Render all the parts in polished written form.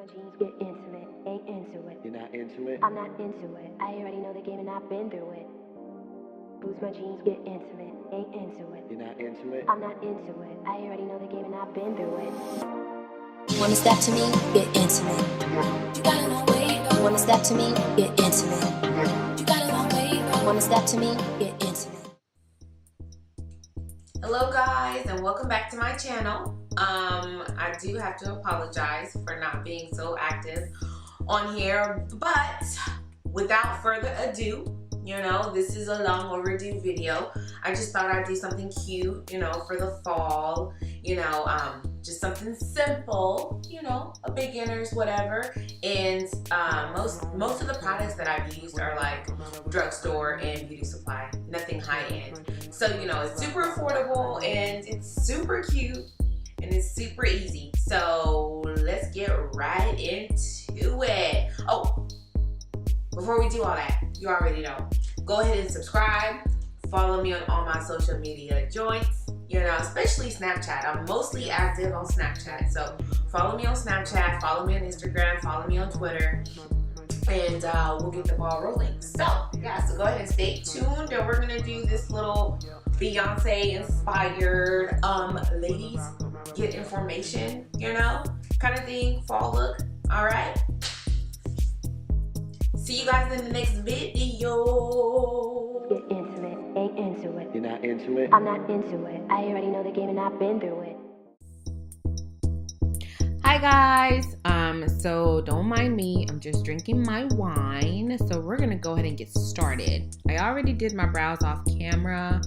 my jeans, get intimate, ain't into it. You're not into it? I'm not into it. I already know the game and I've been through it. Boost my jeans, get intimate, ain't into it. You're not into it? I'm not into it. I already know the game and I've been through it. You wanna step to me? Get intimate. You got a long way to go. You wanna step to me? Get intimate. You got a long way to go. You wanna step to me? Get intimate. Hello guys, and welcome back to my channel. I do have to apologize for not being so active on here, but without further ado, you know, this is a long overdue video. I just thought I'd do something cute, you know, for the fall, you know, just something simple, you know, a beginner's whatever. And most of the products that I've used are like drugstore and beauty supply, nothing high end. So, you know, it's super affordable and it's super cute and it's super easy. So let's get right into it. Oh, before we do all that, you already know, go ahead and subscribe. Follow me on all my social media joints, you know, especially Snapchat. I'm mostly active on Snapchat. So follow me on Snapchat, follow me on Instagram, follow me on Twitter, and we'll get the ball rolling. So yeah, so go ahead and stay tuned, and we're gonna do this little Beyonce inspired ladies get information, you know, kind of thing, fall look. All right, see you guys in the next video. Get intimate, ain't into it. You're not into it? I'm not into it. I already know the game and I've been through it. Hi guys, so don't mind me, I'm just drinking my wine. So we're gonna go ahead and get started. I already did my brows off camera.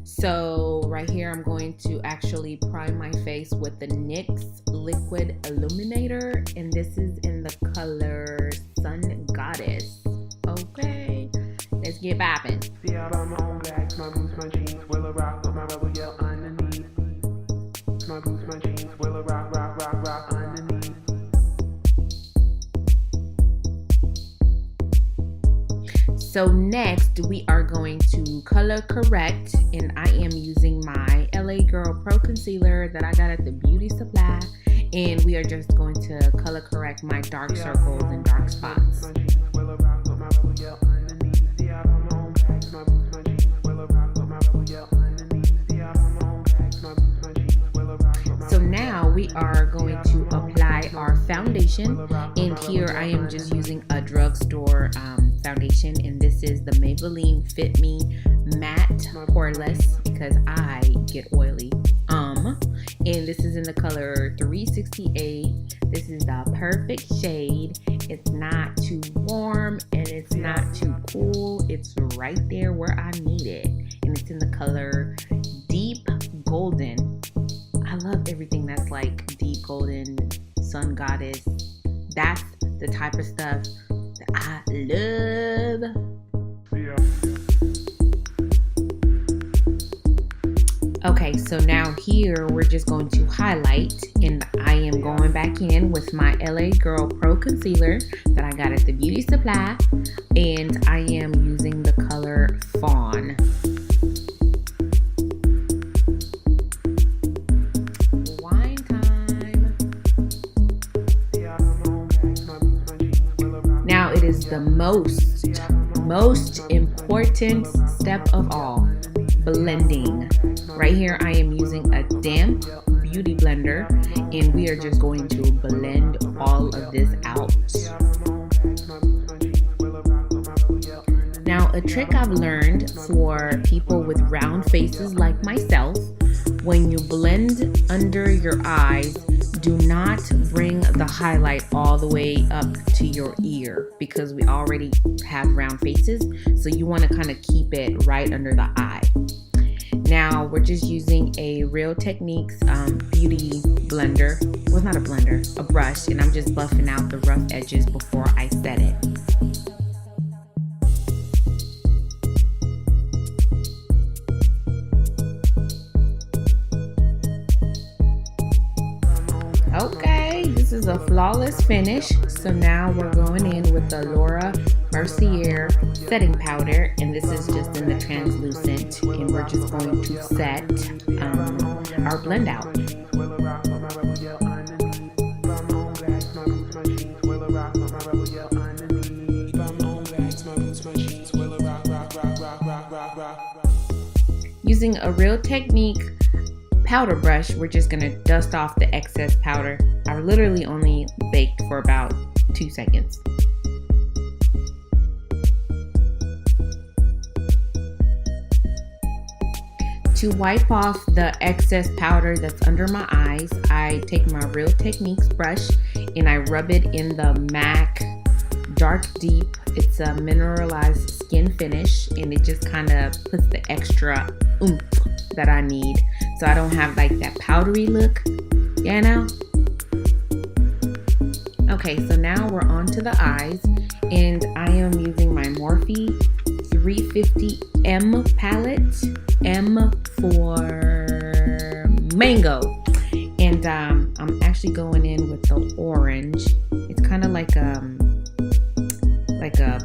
So right here I'm going to actually prime my face with the NYX Liquid Illuminator, and this is in the color Sun Goddess. Okay, let's get bopping. See out on my own black, my boots, my jeans, will a rock, with my rebel yell underneath. My boots, my jeans, will a rock, rock, rock, rock underneath. So next we are going to color correct, and I am using my LA Girl Pro Concealer that I got at the beauty supply, and we are just going to color correct my dark circles and dark spots. So now we are going to apply our foundation, and here I am just using a drugstore foundation, and this is the Maybelline Fit Me Matte Poreless because I get oily. And this is in the color 368. This is the perfect shade. It's not too warm and it's not too cool. It's right there where I need it, and it's in the color Deep Golden. I love everything that's like deep golden, Sun Goddess. That's the type of stuff that I love. Okay, so now here we're just going to highlight, and I am going back in with my LA Girl Pro Concealer that I got at the beauty supply, and I am using the color Fawn. Now it is the most important step of all, blending. Right here I am using a damp beauty blender, and we are just going to blend all of this out. Now a trick I've learned for people with round faces like myself, when you blend under your eyes, do not bring the highlight all the way up to your ear because we already have round faces. So you want to kind of keep it right under the eye. Now we're just using a Real Techniques beauty blender. Well, not a blender, a brush, and I'm just buffing out the rough edges before I set it. Okay, this is a flawless finish. So now we're going in with the Laura Mercier setting powder, and this is just in the translucent, and we're just going to set our blend out. boots, my jeans, will rock with my rebel yell underneath. Buy my own bags, my boots, my jeans, will rock, rock, rock, rock, rock, rock, rock. Using a Real Technique powder brush, we're just gonna dust off the excess powder. I literally only baked for about 2 seconds. To wipe off the excess powder that's under my eyes, I take my Real Techniques brush and I rub it in the MAC Dark Deep. It's a mineralized skin finish, and it just kind of puts the extra oomph that I need, so I don't have like that powdery look, you know? Okay, so now we're on to the eyes, and I am using my Morphe 350M palette, M for mango, and I'm actually going in with the orange. It's kind of like a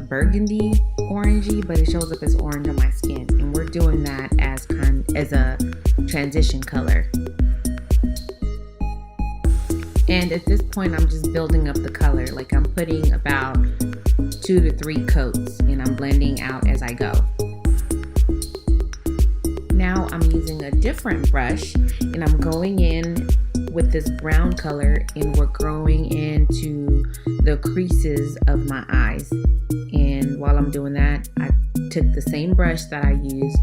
burgundy orangey, but it shows up as orange on my skin, and we're doing that as a transition color. And at this point, I'm just building up the color. Like, I'm putting about 2 to 3 coats, and I'm blending out as I go. Now I'm using a different brush, and I'm going in with this brown color, and we're growing into the creases of my eyes. And while I'm doing that, I took the same brush that I used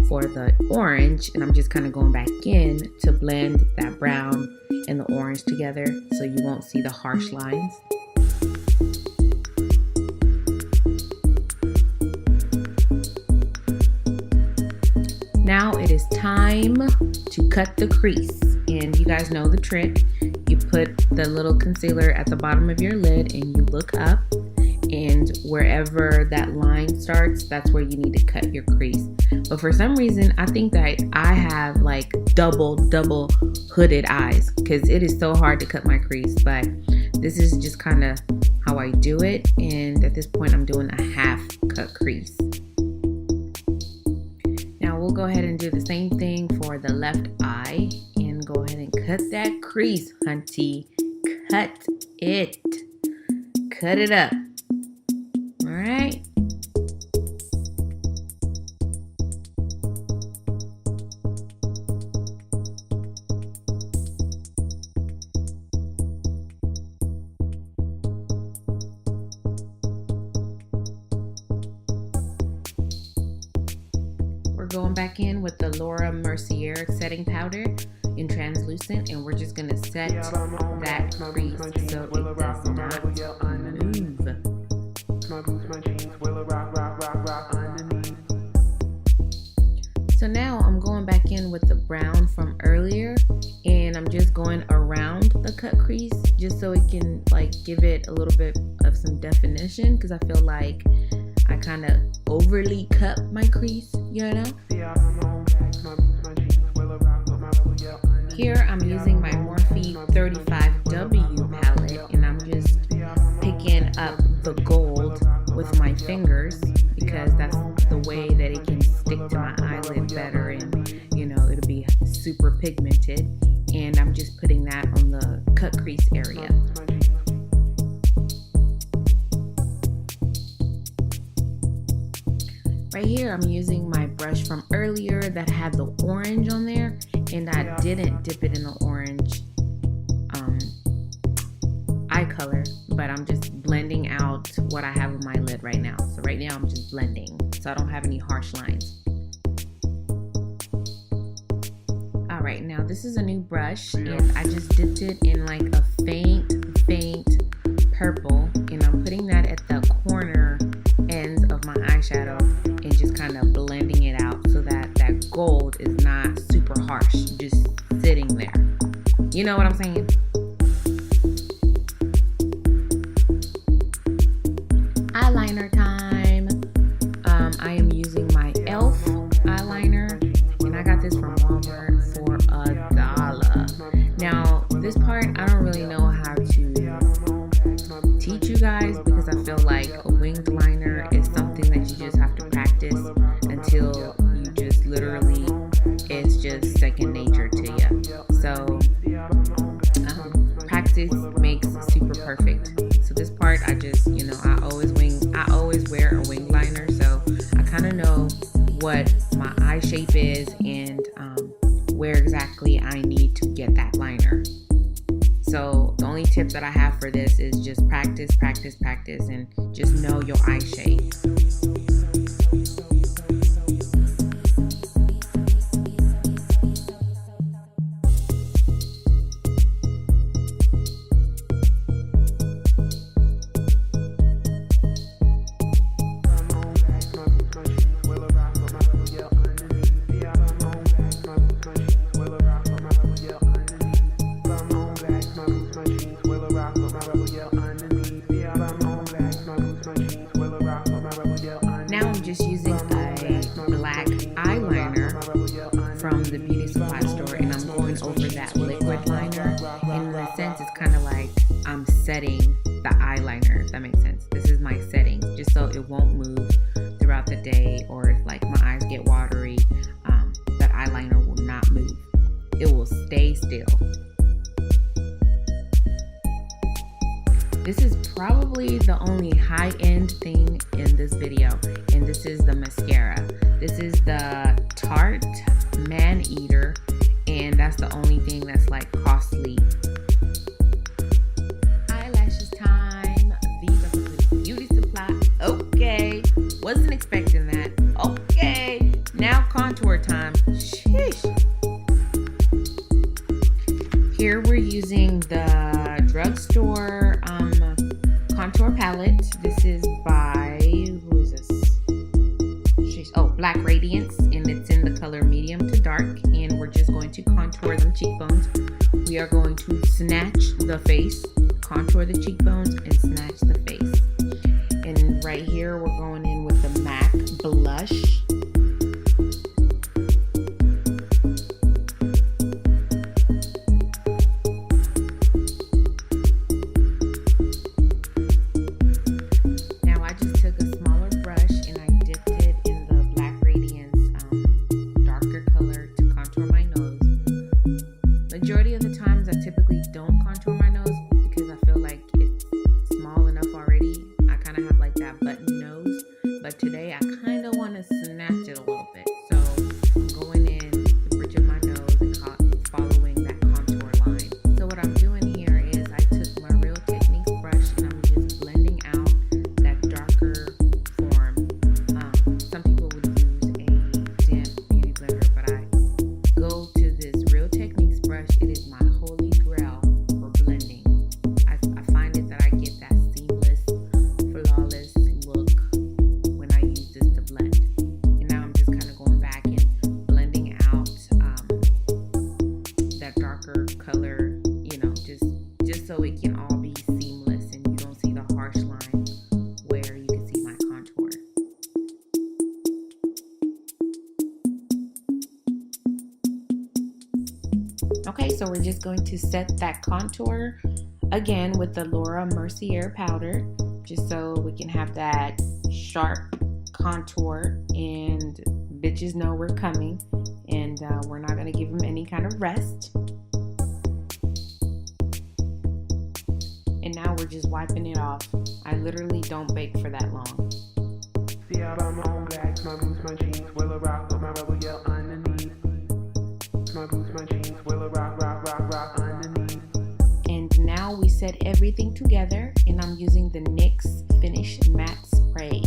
for the orange, and I'm just kind of going back in to blend that brown and the orange together so you won't see the harsh lines. Now it is time to cut the crease, and you guys know the trick. You put the little concealer at the bottom of your lid and you look up, and wherever that line starts, that's where you need to cut your crease. But for some reason, I think that I have like double hooded eyes, because it is so hard to cut my crease. But this is just kind of how I do it, and at this point I'm doing a half cut crease. Now we'll go ahead and do the same thing for the left eye, and go ahead and cut that crease, hunty. Cut it up. All right. We're going back in with the Laura Mercier setting powder in translucent, and we're just gonna set that crease so it does not move. My boots, my jeans, will rock, rock, rock, rock underneath. So now I'm going back in with the brown from earlier, and I'm just going around the cut crease just so it can like give it a little bit of some definition, because I feel like I kind of overly cut my crease, you know? Here I'm using my Morphe 35W palette, and I'm just picking up the gold with my fingers, because that's the way that it can stick to my eyelid better, and you know, it'll be super pigmented. And I'm just putting that on the cut crease area. Right here I'm using my brush from earlier that had the orange on there, and I didn't dip it in the orange eye color, but I'm just blending out what I have on my lid right now. So right now I'm just blending, so I don't have any harsh lines. All right, now this is a new brush, and I just dipped it in like a faint purple, and I'm putting that at the corner ends of my eyeshadow and just kind of blending it out so that that gold is not super harsh, just sitting there. You know what I'm saying? Eyeliner time. I am using my e.l.f. eyeliner, and I got this from Walmart for $1. Now this part I don't really know how to teach you guys, because I feel like a winged liner is something that you just have to practice until you just literally, it's just second nature to you. So practice makes super perfect. So this part, I just, I always wear a wing liner, so I kind of know what my eye shape is and where exactly I need to get that liner. So the only tip that I have for this is just practice, and just know your eye shape. Now I'm just using a black eyeliner from the beauty supply store, and I'm going over that liquid liner. In a sense, it's kind of like I'm setting the eyeliner, if that makes sense. This is my setting, just so it won't move throughout the day, or if like my eyes get watery, that eyeliner will not move. It will stay still. This is probably the only high-end thing in this video, and this is the mascara. This is the Tarte Man Eater, and that's the only thing that's like costly. Eyelashes time. These are from the beauty supply. Okay, wasn't expecting that. Okay, now contour time. Sheesh. Here we're using the drugstore contour palette. This is by, who is this? Black Radiance, and it's in the color medium to dark, and we're just going to contour the cheekbones. We are going to snatch the face, contour the cheekbones, and snatch the face. And right here we're going in with the MAC blush. Majority of the times I typically don't contour my nose because I feel like it's small enough already. I kind of have like that button nose, but today I kind of want to snatch it a little bit. So I'm going in the bridge of my nose and following that contour line. So what I'm doing here is I took my Real Techniques brush and I'm just blending out that darker form. Some people would use a damp beauty blender, but I go to this Real Techniques brush. It is my holy grail for blending. I find it that I get that seamless, flawless look when I use this to blend. And now I'm just kind of going back and blending out that darker color, just so it can all be seamless and you don't see the harsh line where you can see my contour. Okay, so we're just going to set that contour again with the Laura Mercier powder, just so we can have that sharp contour and bitches know we're coming, and we're not going to give them any kind of rest. And now we're just wiping it off. I literally don't bake for that long. See out on my own blacks, my boots, my jeans, will a rock with my rebel yell underneath. My boots, my jeans, will a rock, rock, rock, rock underneath. And now we set everything together, and I'm using the NYX Finish Matte Spray.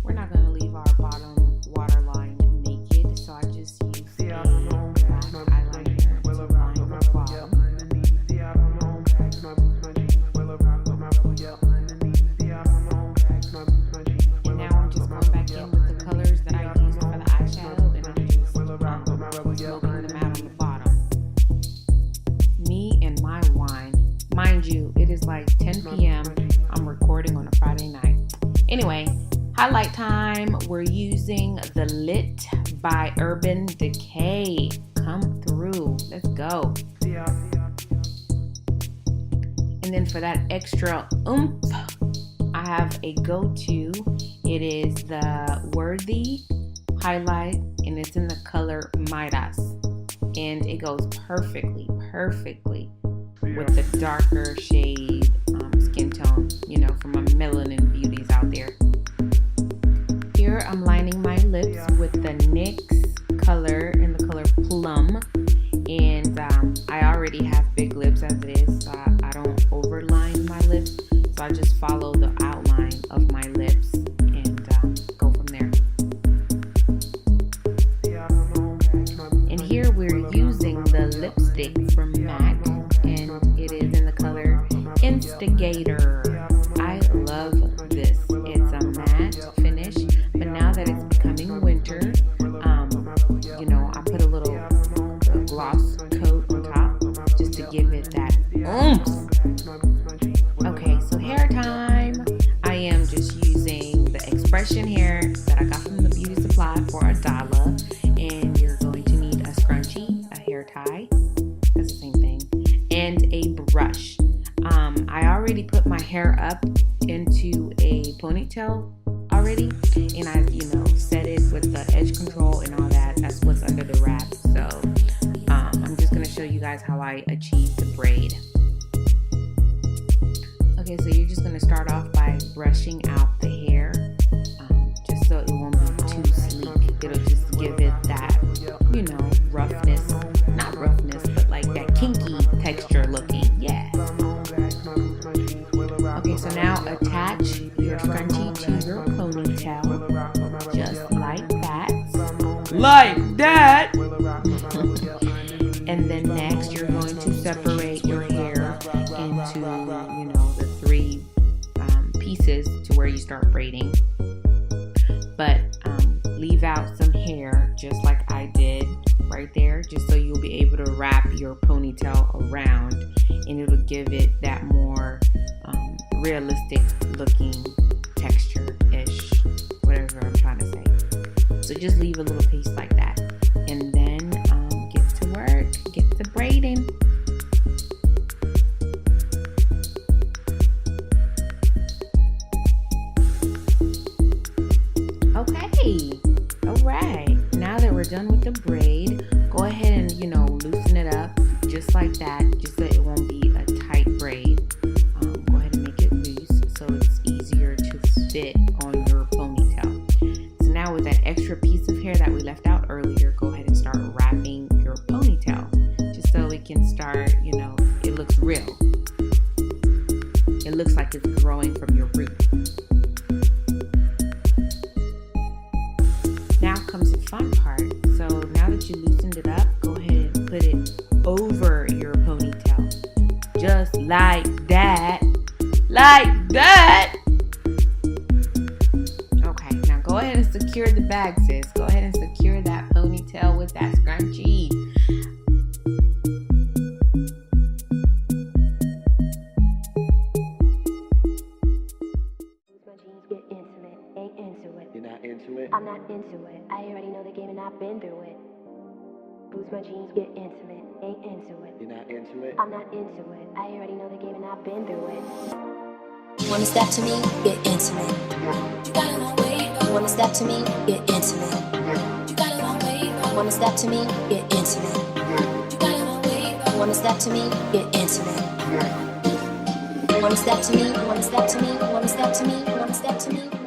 We're not going to leave our bottom waterline naked, so I just use See out on my own blacks, my boots, my jeans, will a rock with my rebel yell underneath. See out on my own blacks, my boots, my jeans, will a rock with my rebel yell underneath. See out on my own blacks, my boots, my jeans. And now I'm just going back in with the colors that I used for the eyeshadow, and I'm just smoking them out on the bottom. Me and my wine. Mind you, it is like 10 p.m. I'm recording on a Friday night. Anyway, highlight time. We're using the Lit by Urban Decay. Come through. Let's go. And then for that extra oomph, I have a go-to. It is the Worthy highlight, and it's in the color Midas. and it goes perfectly with the darker shade skin tone, you know, for my melanin beauties out there. Here I'm lining my lips with the NYX color in the color Plum, and I already have big lips as it is, so I don't overline my lips, so I just follow the outline of my lips and go from there. And here we're using the lipstick from MAC, and it is in the color Instigator. I love this. It's a matte finish, but now that it's becoming winter, you know, I put a little gloss coat on top just to give it that oomph. Okay, so hair time. I am just using the Expression hair that I got from the beauty supply for $1, and you're going to need a scrunchie, a hair tie, that's the same thing, and a brush. I already put my hair up into a ponytail already, and I, you know, set it with the edge control and all that. That's what's under the wrap. So I'm just gonna show you guys how I achieve the braid. Okay, so you're just gonna start off by brushing out the hair, just so it won't be too sleek. It'll just give it that, you know, roughness, not roughness, but like that kinky texture looking. Yeah. Okay, so now attach your scrunchie to your ponytail, just like that. Like that! And then next, you're going to separate your hair into, you know, the 3 pieces to where you start braiding. But leave out some hair, just like I did right there, just so you'll be able to wrap your ponytail around, and it'll give it that more realistic looking texture-ish, whatever I'm trying to say. So just leave a little piece like that, and then get to work, get to braiding. Okay, all right, now that we're done with the braid, go ahead and, you know, loosen it up just like that, just so it won't be a tight braid. Go ahead and make it loose so it's easier to fit on your ponytail. So now with that extra piece of hair that we left out earlier, go ahead and start wrapping your ponytail, just so it can start, you know, it looks real. It looks like it's growing from your root. Now comes the fun part. So now that you loosened it up, go ahead and put it over your ponytail. Just like that. Like that! Okay, now go ahead and secure the bag, sis. Go ahead and secure that ponytail with that scrunchie. My jeans get intimate, ain't into it. You're not into it? I'm not into it. I already know the game and I've been through it. Boots my jeans get intimate, ain't into it. You're not into it? I'm not into it. I already know the game and I've been through it. You wanna step to me? Get intimate. You got a long way. You wanna step to me? Get intimate. You got a long way. You wanna step to me? Get intimate. You got a long way. You wanna step to me? Get intimate. You wanna step to me? You wanna step to me? You wanna step to me? You wanna step to me?